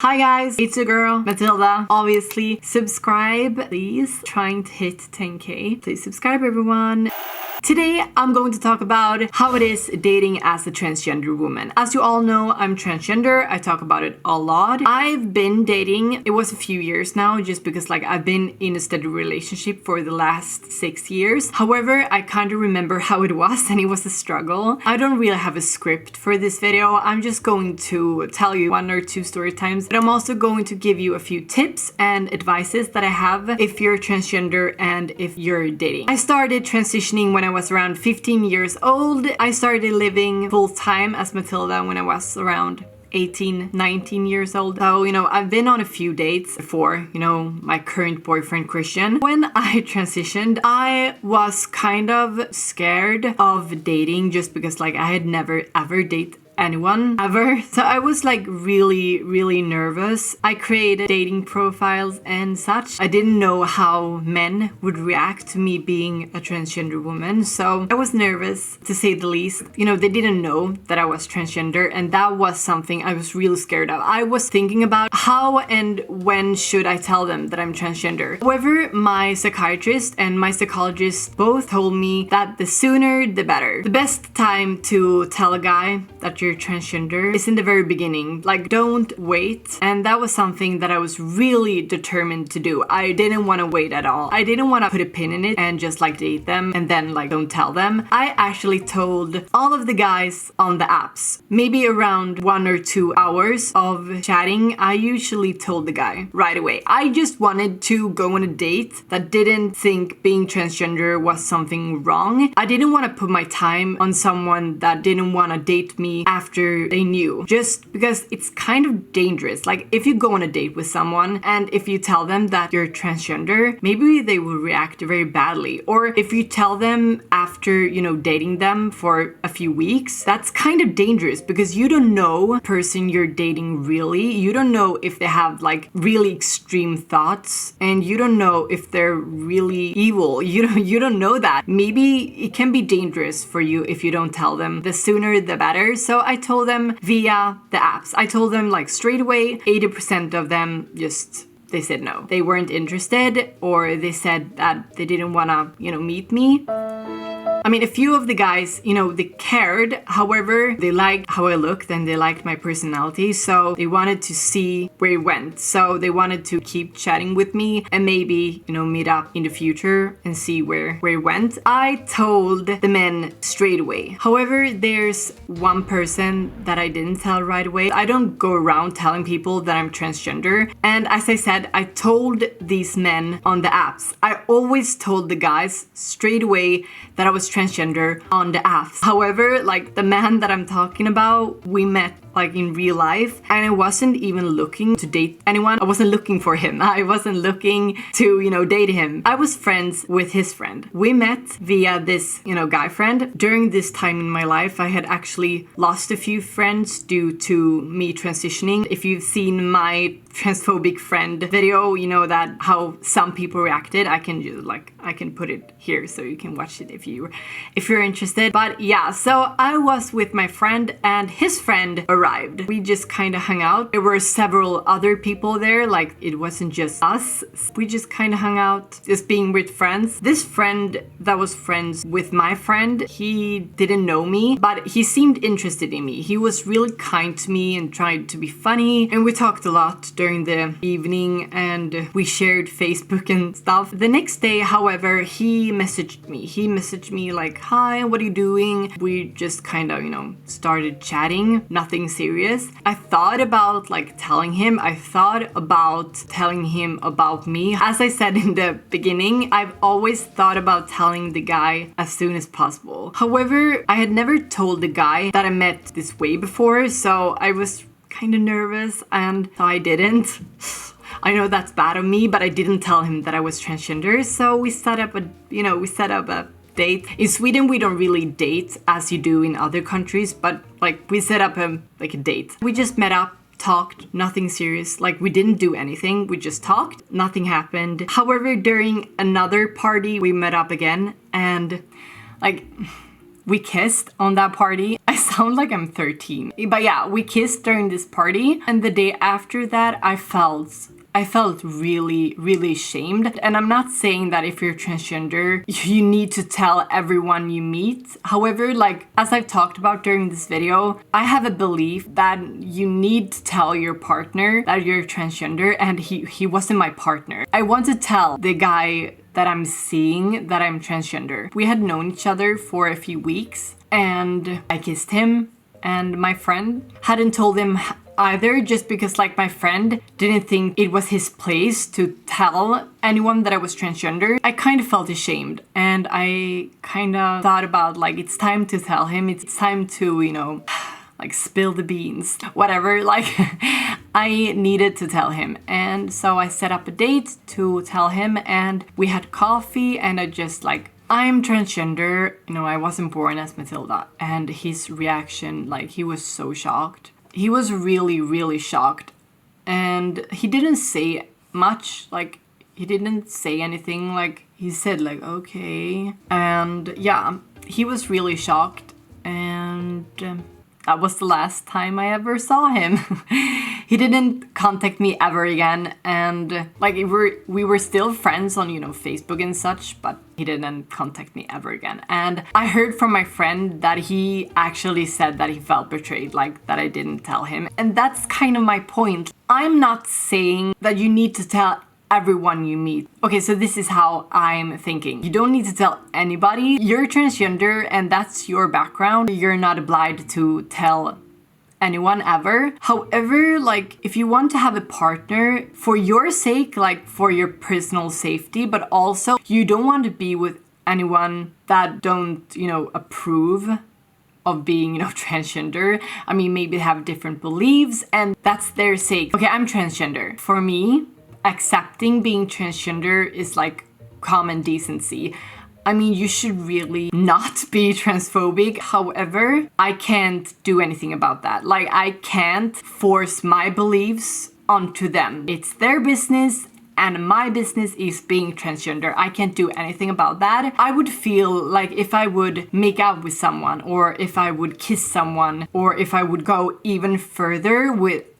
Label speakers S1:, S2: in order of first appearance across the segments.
S1: Hi guys, it's your girl, Mathilda. Obviously, subscribe, please. Trying to hit 10k. Please subscribe, everyone. Today, I'm going to talk about how it is dating as a transgender woman. As you all know, I'm transgender. I talk about it a lot. I've been dating, it was a few years now, just because I've been in a steady relationship for the last 6 years. However, I kind of remember how it was and it was a struggle. I don't really have a script for this video. I'm just going to tell you 1 or 2 story times, but I'm also going to give you a few tips and advices that I have if you're transgender and if you're dating. I started transitioning when I was around 15 years old. I started living full-time as Mathilda when I was around 18, 19 years old. So, I've been on a few dates before, my current boyfriend Christian. When I transitioned, I was kind of scared of dating just because I had never ever dated anyone ever. So I was really nervous. I created dating profiles and such. I didn't know how men would react to me being a transgender woman. So I was nervous to say the least. They didn't know that I was transgender, and that was something I was really scared of. I was thinking about how and when should I tell them that I'm transgender. However, my psychiatrist and my psychologist both told me that the sooner the better. The best time to tell a guy that you're transgender is in the very beginning. Don't wait. And that was something that I was really determined to do. I didn't want to wait at all. I didn't want to put a pin in it and just date them and then don't tell them. I actually told all of the guys on the apps, maybe around 1 or 2 hours of chatting, I usually told the guy right away. I just wanted to go on a date that didn't think being transgender was something wrong. I didn't want to put my time on someone that didn't want to date me after they knew, just because it's kind of dangerous. If you go on a date with someone and if you tell them that you're transgender, maybe they will react very badly. Or if you tell them after, dating them for a few weeks, that's kind of dangerous because you don't know the person you're dating really. You don't know if they have really extreme thoughts, and you don't know if they're really evil. You don't know that. Maybe it can be dangerous for you if you don't tell them. The sooner the better. So I told them via the apps. I told them straight away. 80% of them they said no. They weren't interested, or they said that they didn't want to, meet me. I mean, a few of the guys, they cared. However, they liked how I looked and they liked my personality. So they wanted to see where it went. So they wanted to keep chatting with me and maybe, meet up in the future and see where it went. I told the men straight away. However, there's one person that I didn't tell right away. I don't go around telling people that I'm transgender. And as I said, I told these men on the apps. I always told the guys straight away that I was transgender on the apps. However, the man that I'm talking about, we met in real life, and I wasn't even looking to date anyone. I wasn't looking for him. I wasn't looking to, date him. I was friends with his friend. We met via this, guy friend. During this time in my life, I had actually lost a few friends due to me transitioning. If you've seen my transphobic friend video, you know that how some people reacted. I can just I can put it here so you can watch it if you're interested. But yeah, so I was with my friend and his friend arrived. We just kind of hung out. There were several other people there. It wasn't just us. We just kind of hung out, just being with friends. This friend that was friends with my friend, he didn't know me, but he seemed interested in me. He was really kind to me and tried to be funny. And we talked a lot during the evening and we shared Facebook and stuff. The next day, however, he messaged me. He messaged me hi, what are you doing? We just kind of, started chatting. Nothing serious. I thought about telling him. I thought about telling him about me. As I said in the beginning, I've always thought about telling the guy as soon as possible. However, I had never told the guy that I met this way before, so I was kind of nervous, and so I didn't. I know that's bad of me, but I didn't tell him that I was transgender. So we set up a date. In Sweden, we don't really date as you do in other countries, but we set up a date. We just met up, talked, nothing serious. We didn't do anything. We just talked. Nothing happened. However, during another party, we met up again, and We kissed on that party. I sound like I'm 13. But yeah, we kissed during this party. And the day after that, I felt really, really shamed. And I'm not saying that if you're transgender, you need to tell everyone you meet. However, like, as I've talked about during this video, I have a belief that you need to tell your partner that you're transgender, and he wasn't my partner. I want to tell the guy that I'm seeing that I'm transgender. We had known each other for a few weeks, and I kissed him, and my friend hadn't told him either, just because like my friend didn't think it was his place to tell anyone that I was transgender. I kind of felt ashamed, and I kind of thought about like, it's time to tell him, it's time to, you know, like spill the beans, whatever, like I needed to tell him. And so I set up a date to tell him, and we had coffee, and I just like, I'm transgender, you know, I wasn't born as Mathilda. And his reaction, like, he was so shocked. He was really, really shocked. And he didn't say much, like, he didn't say anything, like, he said like, okay. And yeah, he was really shocked, and that was the last time I ever saw him. He didn't contact me ever again, and like we were still friends on, you know, Facebook and such, but he didn't contact me ever again. And I heard from my friend that he actually said that he felt betrayed, like that I didn't tell him. And that's kind of my point. I'm not saying that you need to tell everyone you meet. Okay, so this is how I'm thinking. You don't need to tell anybody. You're transgender and that's your background. You're not obliged to tell anyone ever. However, like, if you want to have a partner for your sake, like for your personal safety, but also you don't want to be with anyone that don't, you know, approve of being, you know, transgender. I mean, maybe they have different beliefs and that's their sake. Okay, I'm transgender. For me, accepting being transgender is like common decency. I mean, you should really not be transphobic. However, I can't do anything about that. Like, I can't force my beliefs onto them. It's their business, and my business is being transgender. I can't do anything about that. I would feel like if I would make out with someone, or if I would kiss someone, or if I would go even further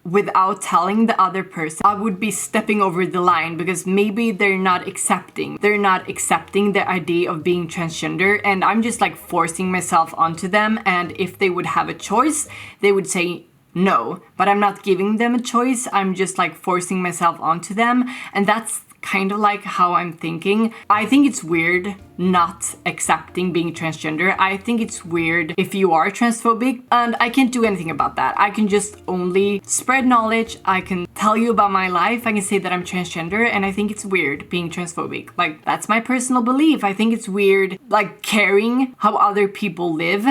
S1: without telling the other person, I would be stepping over the line, because maybe they're not accepting the idea of being transgender, and I'm just like forcing myself onto them. And if they would have a choice, they would say no, but I'm not giving them a choice. I'm just like forcing myself onto them, and that's kind of like how I'm thinking. I think it's weird not accepting being transgender. I think it's weird if you are transphobic, and I can't do anything about that. I can just only spread knowledge. I can tell you about my life. I can say that I'm transgender, and I think it's weird being transphobic. Like, that's my personal belief. I think it's weird, like, caring how other people live.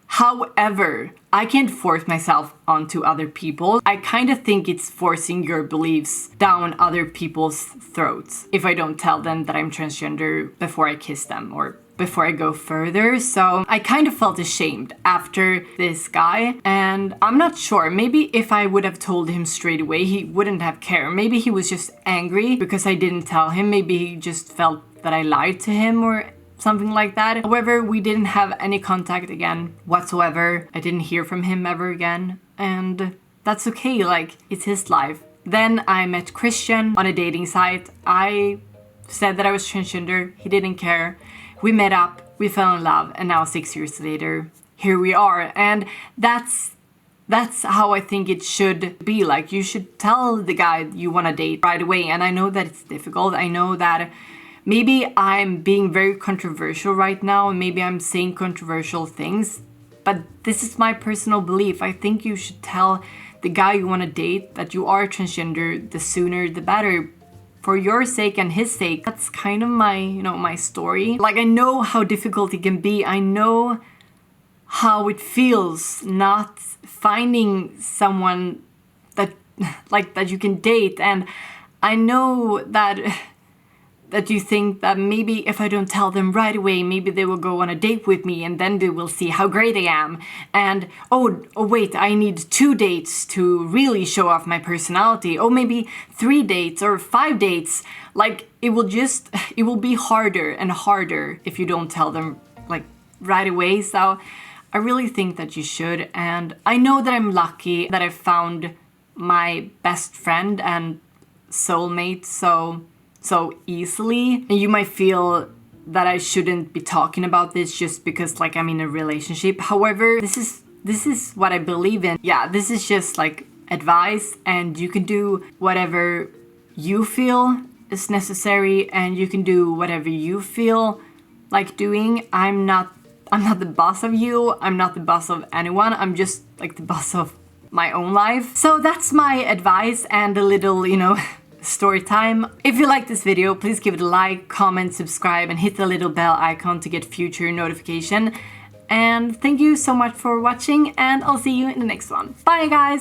S1: However, I can't force myself onto other people. I kind of think it's forcing your beliefs down other people's throats if I don't tell them that I'm transgender before I kiss them or before I go further. So I kind of felt ashamed after this guy, and I'm not sure. Maybe if I would have told him straight away, he wouldn't have cared. Maybe he was just angry because I didn't tell him. Maybe he just felt that I lied to him or something like that. However, we didn't have any contact again whatsoever. I didn't hear from him ever again, and that's okay. Like, it's his life. Then I met Christian on a dating site. I said that I was transgender. He didn't care. We met up, we fell in love, and now 6 years later, here we are. And that's how I think it should be. Like, you should tell the guy you want to date right away. And I know that it's difficult. I know that maybe I'm being very controversial right now, and maybe I'm saying controversial things, but this is my personal belief. I think you should tell the guy you want to date that you are transgender. The sooner the better, for your sake and his sake. That's kind of my, you know, my story. Like, I know how difficult it can be. I know how it feels not finding someone that, like, that you can date. And I know that you think that maybe if I don't tell them right away, maybe they will go on a date with me, and then they will see how great I am. And oh wait, I need 2 dates to really show off my personality. Oh, maybe 3 dates or 5 dates. Like, it will be harder and harder if you don't tell them, like, right away. So I really think that you should. And I know that I'm lucky that I found my best friend and soulmate so easily. And you might feel that I shouldn't be talking about this just because like I'm in a relationship. However, this is what I believe in. Yeah, this is just like advice, and you can do whatever you feel is necessary, and you can do whatever you feel like doing. I'm not the boss of you. I'm not the boss of anyone. I'm just like the boss of my own life. So that's my advice and a little, story time. If you like this video, please give it a like, comment, subscribe, and hit the little bell icon to get future notification. And thank you so much for watching, and I'll see you in the next one. Bye guys!